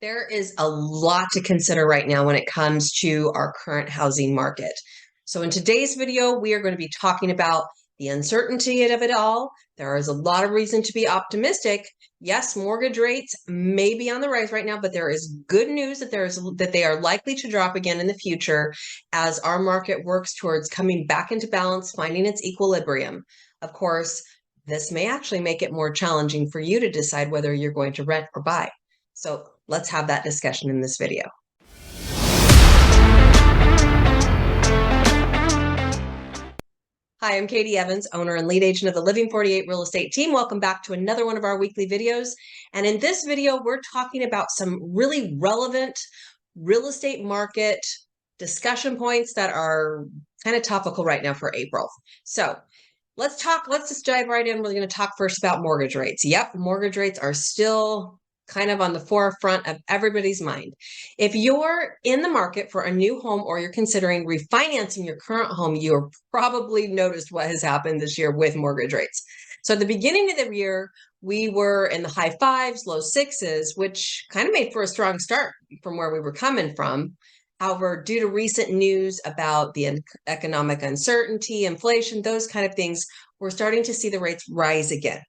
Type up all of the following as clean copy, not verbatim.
There is a lot to consider right now when it comes to our current housing market. So in today's video, we are going to be talking about the uncertainty of it all. There is a lot of reason to be optimistic. Yes, mortgage rates may be on the rise right now, but there is good news that they are likely to drop again in the future as our market works towards coming back into balance, finding its equilibrium. Of course, this may actually make it more challenging for you to decide whether you're going to rent or buy. So let's have that discussion in this video. Hi, I'm Katie Evans, owner and lead agent of the Living 48 real estate team. Welcome back to another one of our weekly videos. And in this video, we're talking about some really relevant real estate market discussion points that are kind of topical right now for April. So let's just dive right in. We're going to talk first about mortgage rates. Yep, mortgage rates are still kind of on the forefront of everybody's mind. If you're in the market for a new home or you're considering refinancing your current home, you've probably noticed what has happened this year with mortgage rates. So at the beginning of the year, we were in the high fives, low sixes, which kind of made for a strong start from where we were coming from. However, due to recent news about the economic uncertainty, inflation, those kind of things, we're starting to see the rates rise again.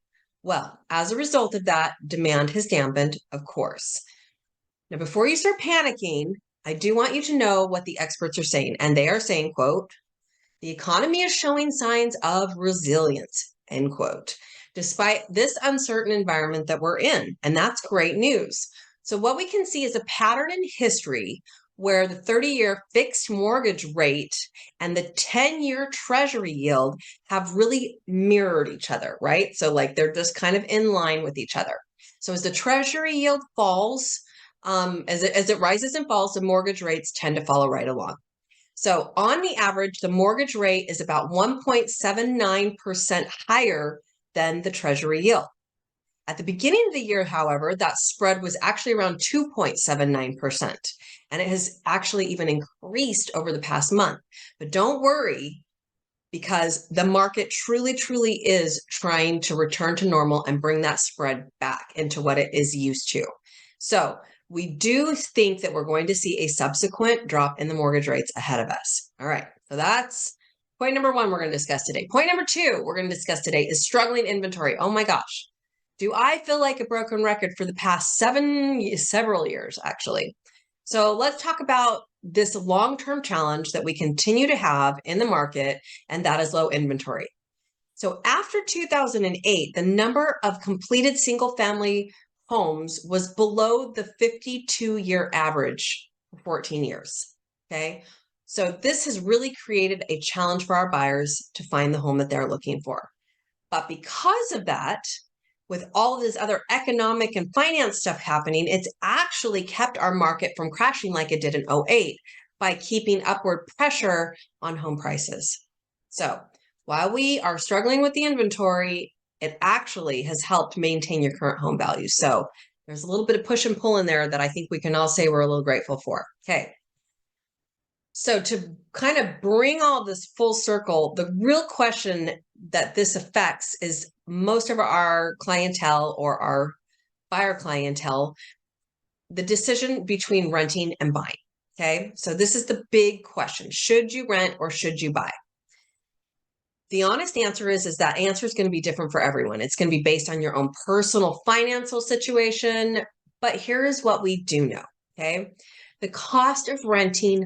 Well, as a result of that, demand has dampened, of course. Now, before you start panicking, I do want you to know what the experts are saying. And they are saying, quote, the economy is showing signs of resilience, end quote, despite this uncertain environment that we're in. And that's great news. So what we can see is a pattern in history where the 30-year fixed mortgage rate and the 10-year treasury yield have really mirrored each other, right? So like they're just kind of in line with each other. So as the treasury yield falls, as it rises and falls, the mortgage rates tend to follow right along. So on the average, the mortgage rate is about 1.79% higher than the treasury yield. At the beginning of the year, however, that spread was actually around 2.79%, and it has actually even increased over the past month. But don't worry, because the market truly is trying to return to normal and bring that spread back into what it is used to. So we do think that we're going to see a subsequent drop in the mortgage rates ahead of us. All right, so that's point number one we're going to discuss today. Point number two we're going to discuss today is struggling inventory. Oh my gosh. Do I feel like a broken record for the past several years, actually? So let's talk about this long-term challenge that we continue to have in the market, and that is low inventory. So after 2008, the number of completed single-family homes was below the 52-year average for 14 years, okay? So this has really created a challenge for our buyers to find the home that they're looking for. But because of that, with all of this other economic and finance stuff happening, it's actually kept our market from crashing like it did in 08 by keeping upward pressure on home prices. So while we are struggling with the inventory, it actually has helped maintain your current home values. So there's a little bit of push and pull in there that I think we can all say we're a little grateful for. Okay. So to kind of bring all this full circle, the real question that this affects is most of our clientele or our buyer clientele, the decision between renting and buying. Okay, so this is the big question. Should you rent or should you buy? The honest answer is that answer is going to be different for everyone. It's going to be based on your own personal financial situation. But here is what we do know. Okay, the cost of renting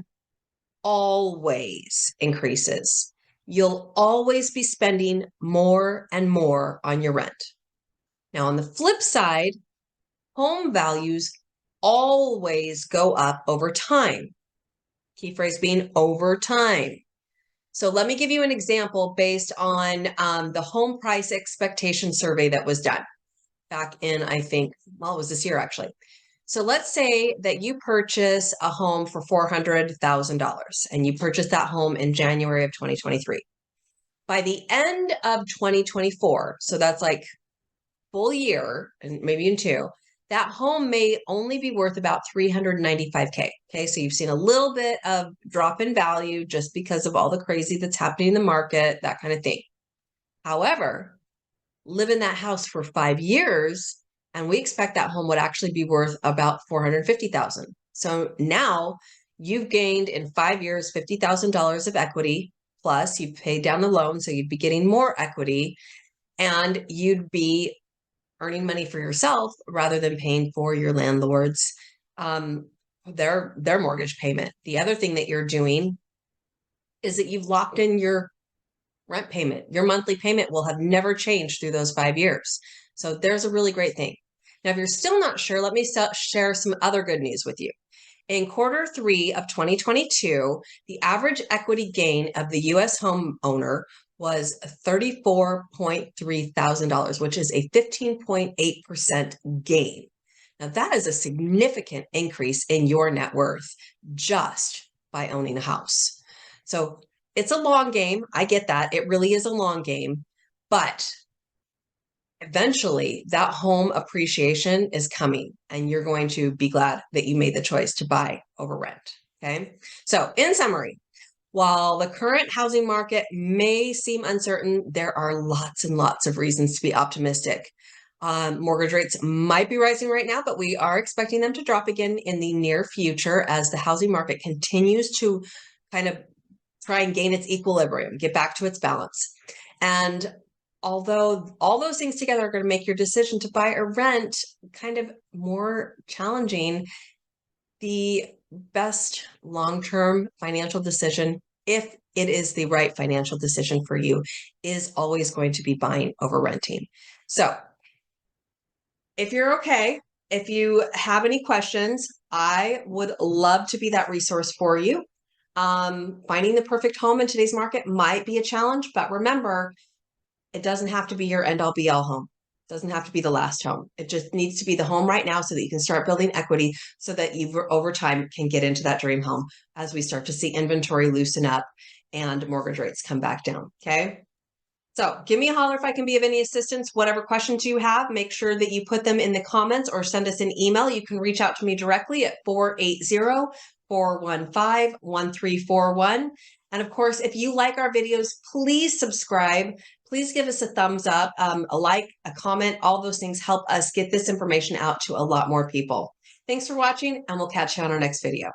always increases. You'll always be spending more and more on your rent. Now, on the flip side, home values always go up over time. Key phrase being over time. So let me give you an example based on the home price expectation survey that was done back in, I think, well, it was this year actually. So let's say that you purchase a home for $400,000 and you purchase that home in January of 2023. By the end of 2024, so that's like full year and maybe in two, that home may only be worth about $395K. Okay, so you've seen a little bit of drop in value just because of all the crazy that's happening in the market, that kind of thing. However, live in that house for 5 years And we expect that home would actually be worth about $450,000. So now you've gained in 5 years $50,000 of equity, plus you've paid down the loan, so you'd be getting more equity, and you'd be earning money for yourself rather than paying for your landlord's their mortgage payment. The other thing that you're doing is that you've locked in your rent payment. Your monthly payment will have never changed through those 5 years. So there's a really great thing. Now, if you're still not sure, let me share some other good news with you. In Q3 of 2022, the average equity gain of the U.S. homeowner was $34.3 thousand, which is a 15.8% gain. Now, that is a significant increase in your net worth just by owning a house. So it's a long game. I get that. It really is a long game. But eventually, that home appreciation is coming, and you're going to be glad that you made the choice to buy over rent. Okay. So, in summary, while the current housing market may seem uncertain, there are lots and lots of reasons to be optimistic. Mortgage rates might be rising right now, but we are expecting them to drop again in the near future as the housing market continues to kind of try and gain its equilibrium, get back to its balance. And although all those things together are going to make your decision to buy or rent kind of more challenging, the best long-term financial decision, if it is the right financial decision for you, is always going to be buying over renting. So if you're okay, if you have any questions, I would love to be that resource for you. Finding the perfect home in today's market might be a challenge, but remember, it doesn't have to be your end-all be-all home. It doesn't have to be the last home. It just needs to be the home right now so that you can start building equity so that you over time can get into that dream home as we start to see inventory loosen up and mortgage rates come back down. Okay. So give me a holler if I can be of any assistance. Whatever questions you have, make sure that you put them in the comments or send us an email. You can reach out to me directly at 480-415-1341. And of course, if you like our videos, please subscribe. Please give us a thumbs up, a like, a comment. All those things help us get this information out to a lot more people. Thanks for watching, and we'll catch you on our next video.